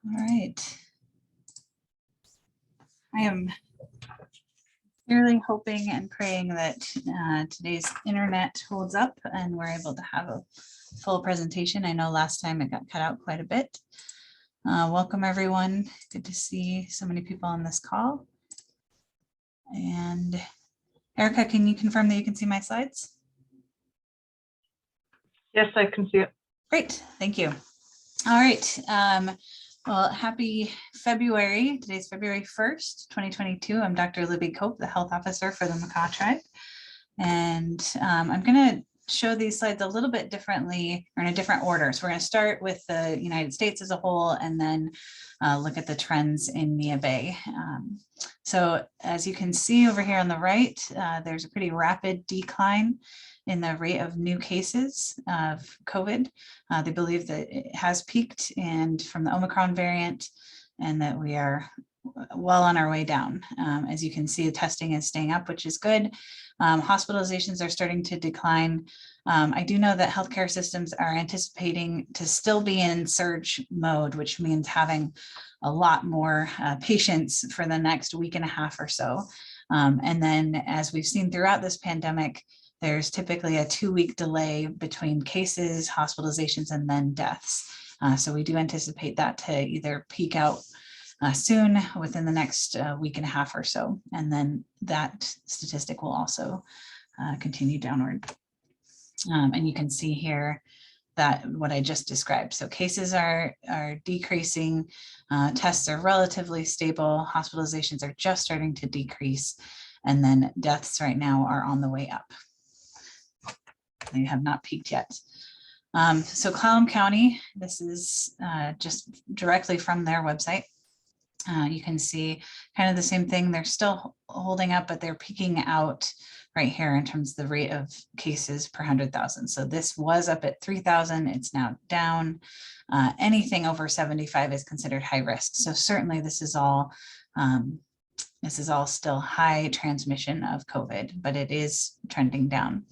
All right. I am really hoping and praying that today's internet holds up and we're able to have a full presentation. I know last time it got cut out quite a bit. Welcome everyone. Good to see so many people on this call. And Erica, can you confirm that you can see my slides? Yes, I can see it. Great, thank you. All right. Well, happy February. Today's February 1st, 2022. I'm Dr. Libby Cope, the health officer for the Makah tribe. And I'm going to show these slides a little bit differently or in a different order. So we're going to start with the United States as a whole and then look at the trends in Mia Bay. So as you can see over here on the right, there's a pretty rapid decline in the rate of new cases of COVID. They believe that it has peaked and from the Omicron variant and that we are well on our way down. As you can see, the testing is staying up, which is good. Hospitalizations are starting to decline. I do know that healthcare systems are anticipating to still be in surge mode, which means having a lot more patients for the next week and a half or so. And then as we've seen throughout this pandemic, there's typically a 2-week delay between cases, hospitalizations, and then deaths. So we do anticipate that to either peak out soon within the next week and a half or so. And then that statistic will also continue downward. And you can see here that what I just described. So cases are decreasing, tests are relatively stable, hospitalizations are just starting to decrease, and then deaths right now are on the way up. They have not peaked yet. So Clallam County, this is just directly from their website. You can see kind of the same thing. They're still holding up, but they're peaking out right here in terms of the rate of cases per 100,000. So this was up at 3,000. It's now down. Anything over 75 is considered high risk. So certainly this is all still high transmission of COVID, but it is trending down.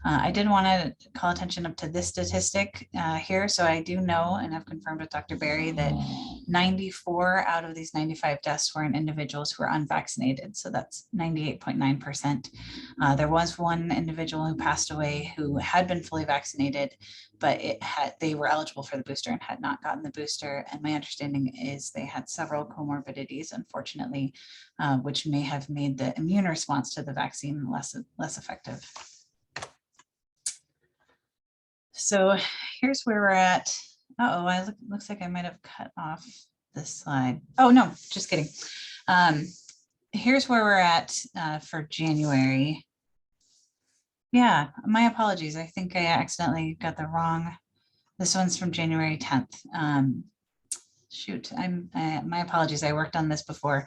I did want to call attention up to this statistic here. So I do know, and I've confirmed with Dr. Berry, that 94 out of these 95 deaths were in individuals who are unvaccinated. So that's 98.9%. There was one individual who passed away who had been fully vaccinated, but they were eligible for the booster and had not gotten the booster. And my understanding is they had several comorbidities, unfortunately, which may have made the immune response to the vaccine less effective. So here's where we're at. Uh-oh, looks like I might have cut off this slide. Oh, no, just kidding. Here's where we're at for January. Yeah, my apologies. I think I accidentally got the wrong. This one's from January 10th. Shoot, my apologies. I worked on this before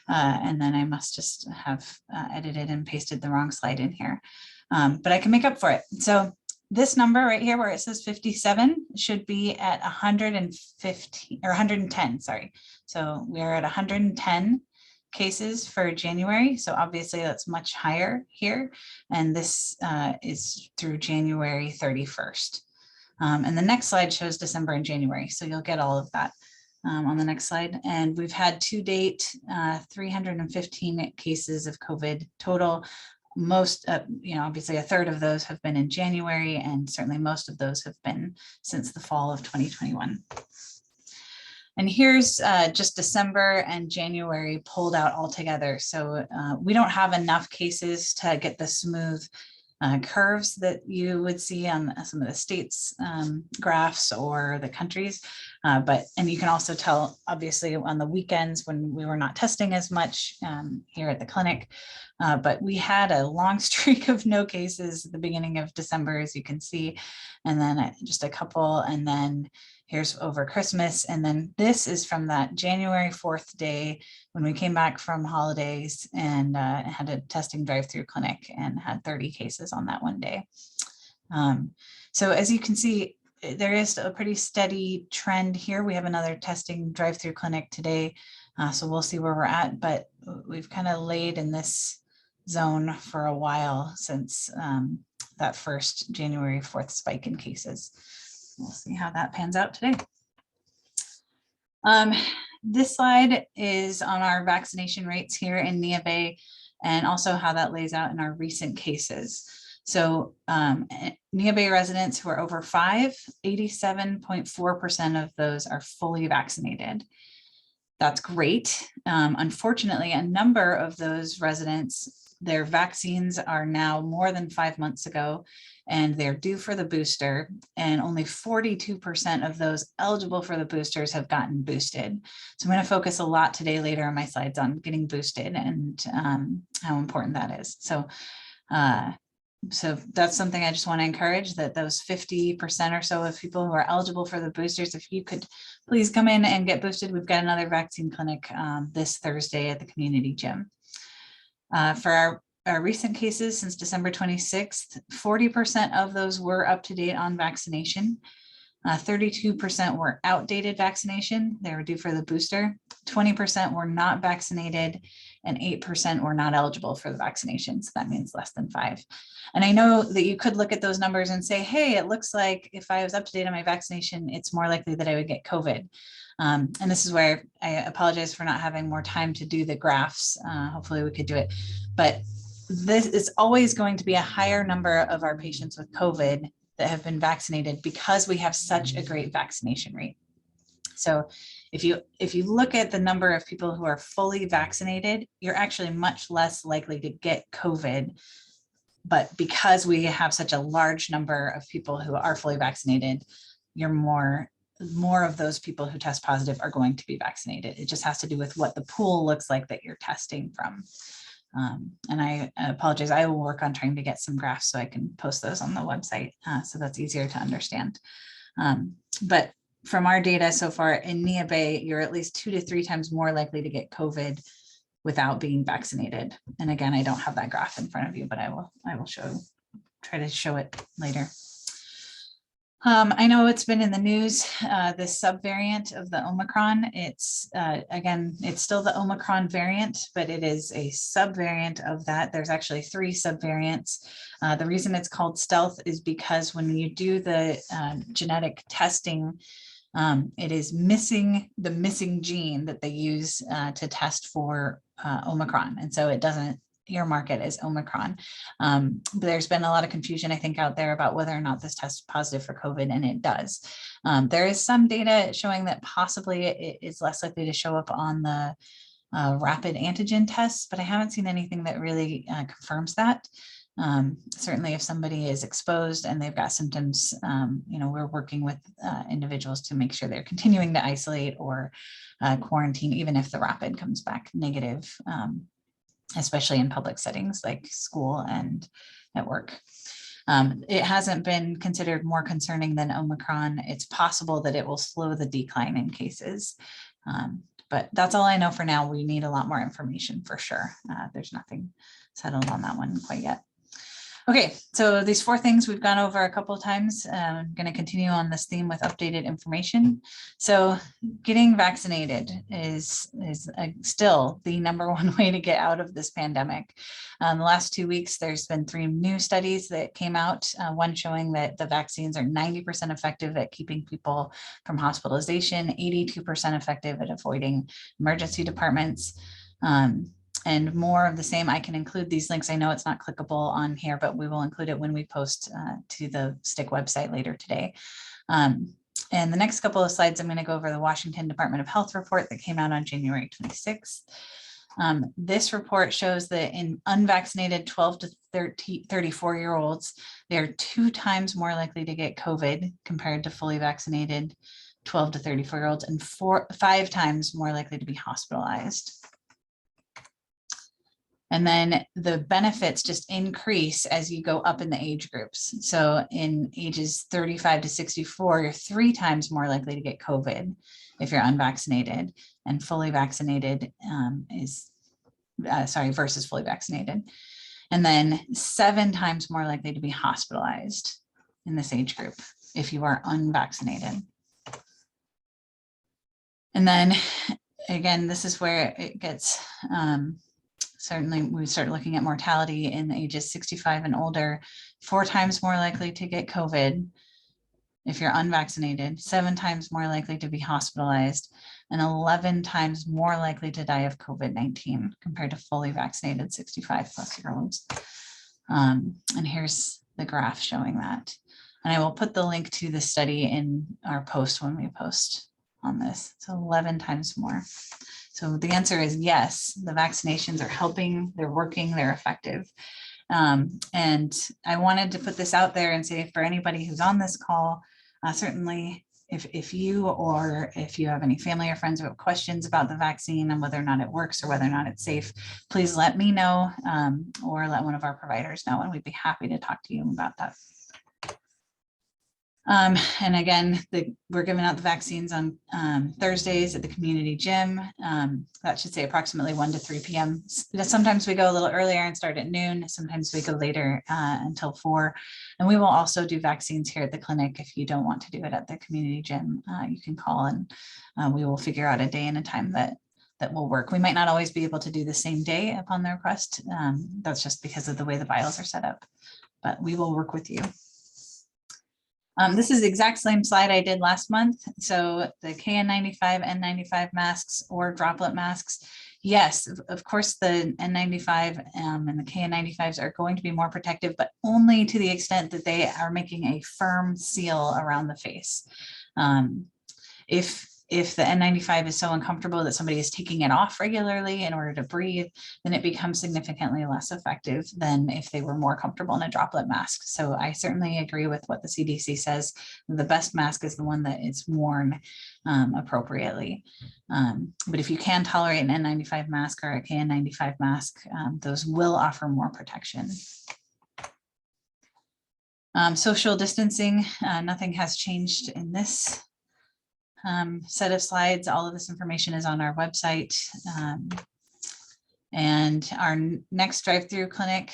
and then I must just have edited and pasted the wrong slide in here. But I can make up for it. So this number right here where it says 57 should be at 150 or 110, sorry. So we're at 110 cases for January. So obviously that's much higher here. And this is through January 31st. And the next slide shows December and January. So you'll get all of that on the next slide. And we've had to date 315 cases of COVID total. Most, obviously a third of those have been in January, and certainly most of those have been since the fall of 2021. And here's just December and January pulled out all together. So we don't have enough cases to get the smooth curves that you would see on some of the states graphs or the countries. And you can also tell, obviously, on the weekends when we were not testing as much here at the clinic, but we had a long streak of no cases at the beginning of December, as you can see, and then just a couple, and then here's over Christmas. And then this is from that January 4th day when we came back from holidays and had a testing drive-through clinic and had 30 cases on that one day. So as you can see, there is a pretty steady trend here. We have another testing drive-through clinic today. So we'll see where we're at, but we've kind of laid in this zone for a while since that first January 4th spike in cases. We'll see how that pans out today. This slide is on our vaccination rates here in Neah Bay, and also how that lays out in our recent cases. So Neah Bay residents who are over 5, 87.4% of those are fully vaccinated. That's great. Unfortunately, a number of those residents, their vaccines are now more than 5 months ago, and they're due for the booster, and only 42% of those eligible for the boosters have gotten boosted. So I'm going to focus a lot today later in my slides on getting boosted and how important that is. So that's something I just want to encourage, that those 50% or so of people who are eligible for the boosters, if you could please come in and get boosted. We've got another vaccine clinic this Thursday at the community gym. For our recent cases since December 26th, 40% of those were up to date on vaccination. 32% were outdated vaccination. They were due for the booster. 20% were not vaccinated, and 8% were not eligible for the vaccination. So that means less than 5. And I know that you could look at those numbers and say, hey, it looks like if I was up to date on my vaccination, it's more likely that I would get COVID. And this is where I apologize for not having more time to do the graphs. Hopefully we could do it. But this is always going to be a higher number of our patients with COVID that have been vaccinated because we have such a great vaccination rate. So if you look at the number of people who are fully vaccinated, you're actually much less likely to get COVID. But because we have such a large number of people who are fully vaccinated, you're more of those people who test positive are going to be vaccinated. It just has to do with what the pool looks like that you're testing from. And I apologize, I will work on trying to get some graphs so I can post those on the website, so that's easier to understand. But from our data so far in Neah Bay, you're at least 2 to 3 times more likely to get COVID without being vaccinated. And again, I don't have that graph in front of you, but I will try to show it later. I know it's been in the news, this subvariant of the Omicron. It's again, it's still the Omicron variant, but it is a subvariant of that. There's actually 3 subvariants. The reason it's called stealth is because when you do the genetic testing, it is missing the missing gene that they use to test for Omicron. And so it doesn't earmark it as Omicron. But there's been a lot of confusion, I think, out there about whether or not this tests positive for COVID, and it does. There is some data showing that possibly it is less likely to show up on the rapid antigen tests, but I haven't seen anything that really confirms that. Certainly if somebody is exposed and they've got symptoms, we're working with individuals to make sure they're continuing to isolate or quarantine, even if the rapid comes back negative, especially in public settings like school and at work. It hasn't been considered more concerning than Omicron. It's possible that it will slow the decline in cases. But that's all I know for now. We need a lot more information for sure. There's nothing settled on that one quite yet. Okay, so these 4 things we've gone over a couple of times. I'm going to continue on this theme with updated information. So getting vaccinated is still the #1 way to get out of this pandemic. The last 2 weeks, there's been 3 new studies that came out, one showing that the vaccines are 90% effective at keeping people from hospitalization, 82% effective at avoiding emergency departments. And more of the same. I can include these links. I know it's not clickable on here, but we will include it when we post to the STIC website later today. And the next couple of slides, I'm going to go over the Washington Department of Health report that came out on January 26th. This report shows that in unvaccinated 12 to 34-year-olds, they're 2 times more likely to get COVID compared to fully vaccinated 12 to 34-year-olds, and 5 times more likely to be hospitalized. And then the benefits just increase as you go up in the age groups. So in ages 35 to 64, you're 3 times more likely to get COVID if you're unvaccinated, and fully vaccinated versus fully vaccinated. And then 7 times more likely to be hospitalized in this age group if you are unvaccinated. And then again, this is where it gets, certainly we start looking at mortality in ages 65 and older, 4 times more likely to get COVID, if you're unvaccinated, 7 times more likely to be hospitalized, and 11 times more likely to die of COVID-19 compared to fully vaccinated 65+-year-olds. And here's the graph showing that. And I will put the link to the study in our post when we post on this. So 11 times more. So the answer is yes, the vaccinations are helping, they're working, they're effective. And I wanted to put this out there and say for anybody who's on this call, certainly if you or if you have any family or friends who have questions about the vaccine and whether or not it works or whether or not it's safe, please let me know or let one of our providers know, and we'd be happy to talk to you about that. And again, we're giving out the vaccines on Thursdays at the community gym. That should say approximately 1 to 3 p.m. Sometimes we go a little earlier and start at noon. Sometimes we go later until 4. And we will also do vaccines here at the clinic. If you don't want to do it at the community gym, you can call and we will figure out a day and a time that will work. We might not always be able to do the same day upon the request. That's just because of the way the vials are set up, but we will work with you. This is the exact same slide I did last month. So the KN95, N95 masks or droplet masks. Yes, of course, the N95 and the KN95s are going to be more protective, but only to the extent that they are making a firm seal around the face. If the N95 is so uncomfortable that somebody is taking it off regularly in order to breathe, then it becomes significantly less effective than if they were more comfortable in a droplet mask. So I certainly agree with what the CDC says. The best mask is the one that is worn appropriately. But if you can tolerate an N95 mask or a KN95 mask, those will offer more protection. Social distancing, nothing has changed in this set of slides. All of this information is on our website. And our next drive-through clinic,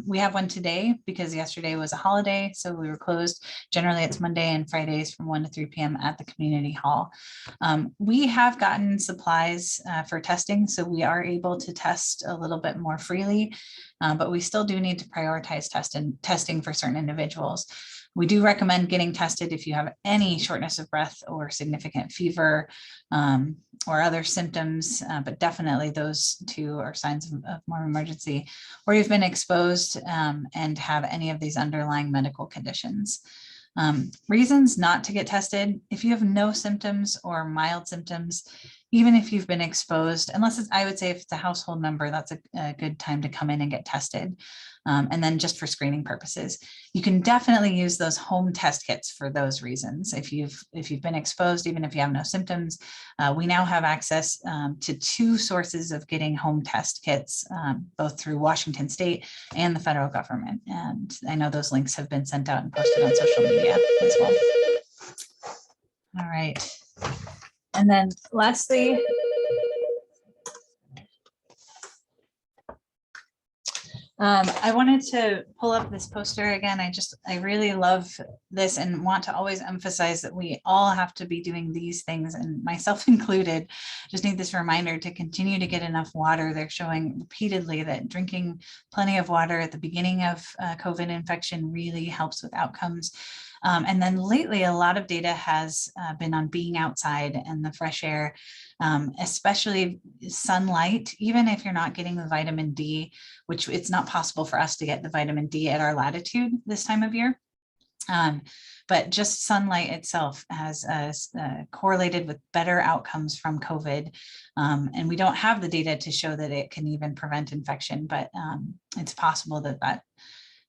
we have one today because yesterday was a holiday, so we were closed. Generally, it's Monday and Fridays from 1 to 3 p.m. at the community hall. We have gotten supplies for testing, so we are able to test a little bit more freely, but we still do need to prioritize testing for certain individuals. We do recommend getting tested if you have any shortness of breath or significant fever or other symptoms, but definitely those two are signs of more emergency, or you've been exposed and have any of these underlying medical conditions. Reasons not to get tested: if you have no symptoms or mild symptoms, even if you've been exposed, unless it's, I would say if it's a household member, that's a good time to come in and get tested. And then just for screening purposes, you can definitely use those home test kits for those reasons. If you've been exposed, even if you have no symptoms, we now have access to 2 sources of getting home test kits, both through Washington State and the federal government. And I know those links have been sent out and posted on social media as well. All right. And then lastly, I wanted to pull up this poster again. I really love this and want to always emphasize that we all have to be doing these things, and myself included. Just need this reminder to continue to get enough water. They're showing repeatedly that drinking plenty of water at the beginning of COVID infection really helps with outcomes. And then lately, a lot of data has been on being outside and the fresh air, especially sunlight, even if you're not getting the vitamin D, which it's not possible for us to get the vitamin D at our latitude this time of year. But just sunlight itself has correlated with better outcomes from COVID. And we don't have the data to show that it can even prevent infection, but it's possible that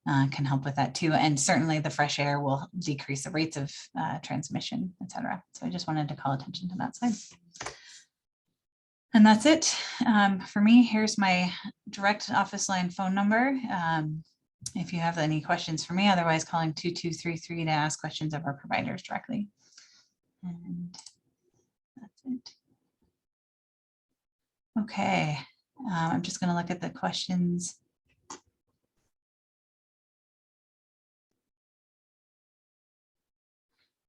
can help with that too. And certainly the fresh air will decrease the rates of transmission, et cetera. So I just wanted to call attention to that side. And that's it for me. Here's my direct office line phone number. If you have any questions for me, otherwise calling 2233 to ask questions of our providers directly. And that's it. Okay, I'm just going to look at the questions.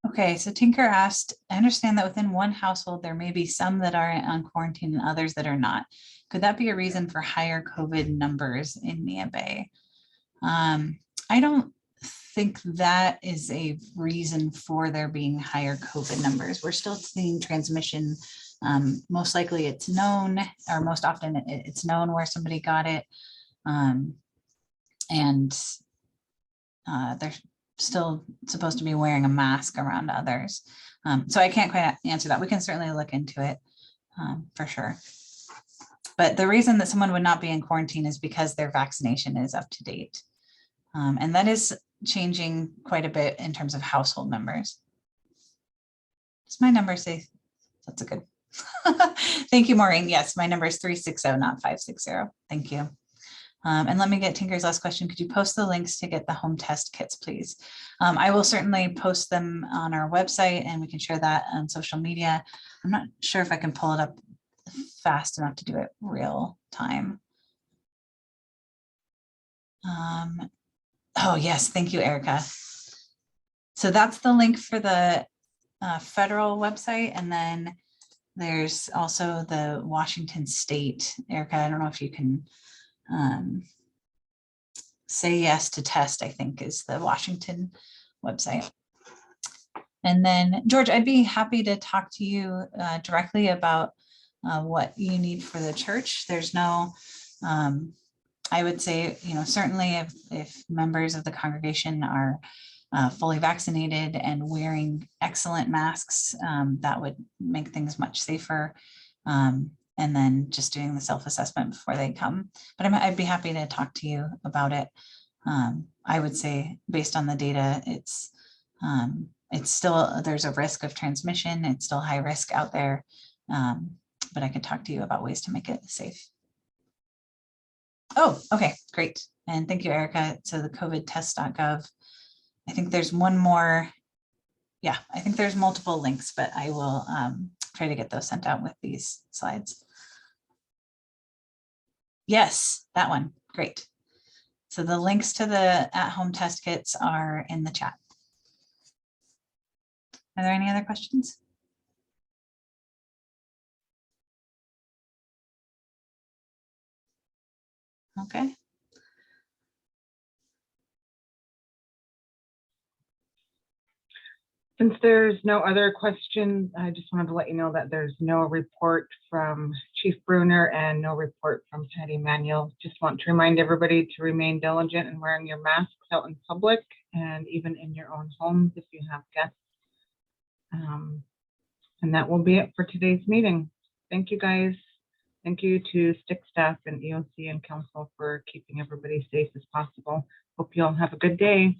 Okay, so Tinker asked, I understand that within one household, there may be some that are on quarantine and others that are not. Could that be a reason for higher COVID numbers in Nia Bay? I don't think that is a reason for there being higher COVID numbers. We're still seeing transmission. Most likely it's known, or most often it's known where somebody got it. And they're still supposed to be wearing a mask around others. So I can't quite answer that. We can certainly look into it for sure. But the reason that someone would not be in quarantine is because their vaccination is up to date. And that is changing quite a bit in terms of household members. Does my number say? That's a good. Thank you, Maureen. Yes, my number is 360, not 560. Thank you. And let me get Tinker's last question. Could you post the links to get the home test kits, please? I will certainly post them on our website and we can share that on social media. I'm not sure if I can pull it up fast enough to do it real time. Oh, yes. Thank you, Erica. So that's the link for the federal website. And then there's also the Washington State. Erica, I don't know if you can say yes to test, I think is the Washington website. And then George, I'd be happy to talk to you directly about what you need for the church. There's no, I would say, you know, certainly if members of the congregation are fully vaccinated and wearing excellent masks, that would make things much safer. And then just doing the self-assessment before they come. But I'd be happy to talk to you about it. I would say based on the data, it's still, there's a risk of transmission. It's still high risk out there. But I could talk to you about ways to make it safe. Oh, okay, great. And thank you, Erica. So the covidtest.gov. I think there's one more. Yeah, I think there's multiple links, but I will try to get those sent out with these slides. Yes, that one. Great. So the links to the at-home test kits are in the chat. Are there any other questions? Okay. Since there's no other questions, I just wanted to let you know that there's no report from Chief Bruner and no report from Patty Manuel. Just want to remind everybody to remain diligent in wearing your masks out in public and even in your own homes if you have guests. And that will be it for today's meeting. Thank you, guys. Thank you to STIC staff and EOC and council for keeping everybody safe as possible. Hope you all have a good day.